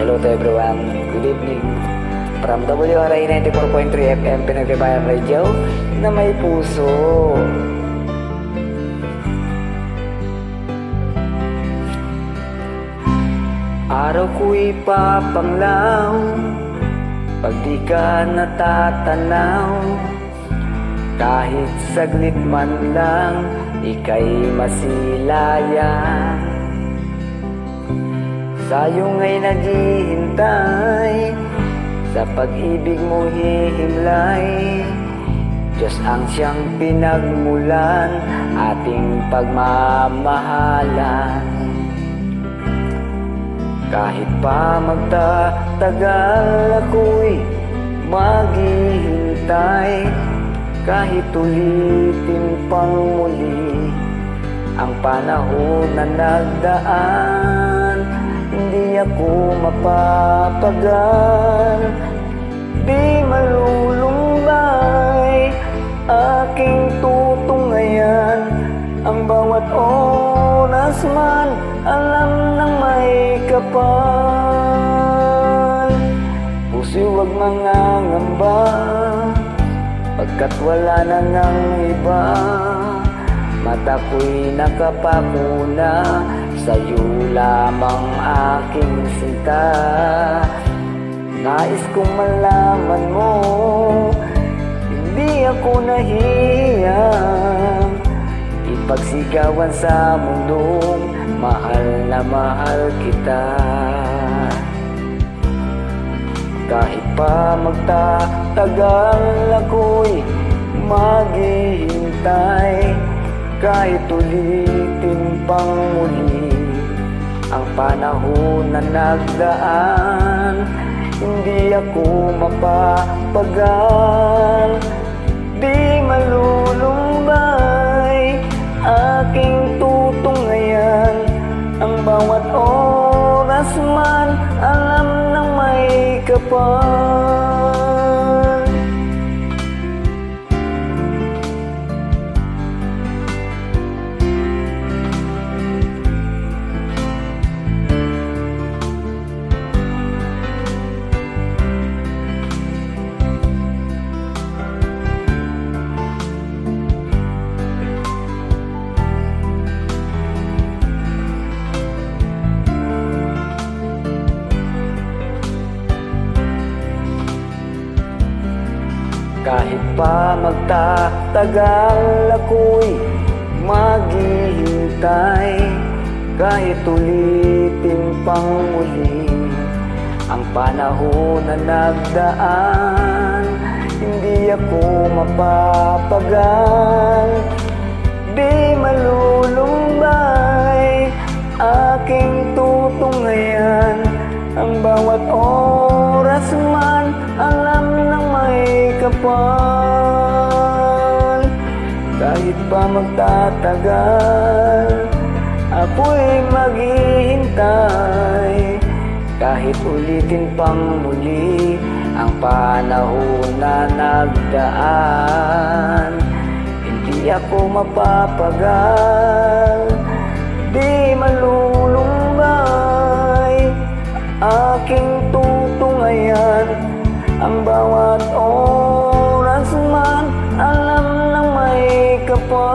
Hello to everyone. Good evening. From WRI 94.3 FM Pinagtibayan Radio na may puso. Araw ko'y papanglaw pag di ka natatanaw. Kahit saglit man lang, ika'y masilayan. Sayong ay naghihintay, sa pag-ibig mo hihimlay. Diyos ang siyang pinagmulan, ating pagmamahalan. Kahit pa magtatagal, ako'y maghihintay. Kahit ulitin pang muli ang panahon na nagdaan, hindi ako mapapagal. Di malulumbay aking tutungayan, ang bawat oras man alam ng may kapal. Puso'y huwag mangangamba, pagkat wala na ng iba. Mata ko'y nakapakuna, sa'yo lamang aking sinta. Nais kong malaman mo, hindi ako nahihiyang ipagsigawan sa mundong mahal na mahal kita. Kahit pa magtatagal, ako'y maghihintay. Kahit ulitin pang muli ang panahon na nagdaan, hindi ako mapapagal. Di malulumbay aking tutungayan, ang bawat oras man alam ng may kapal. Kahit pa magtatagal, ako'y maghihintay. Kahit ulitin pang muli ang panahon na nagdaan, hindi ako mapapagal. Di malulumbay aking tutungayan, ang bawat oras man alam ng may kapal. Kahit pa magtatagal, ako'y maghihintay. Kahit ulitin pang muli ang panahon na nagdaan, hindi ako mapapagal. Di malulumbay aking tutungayan, ang bawat oras man alam ng may kapal.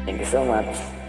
Thank you so much.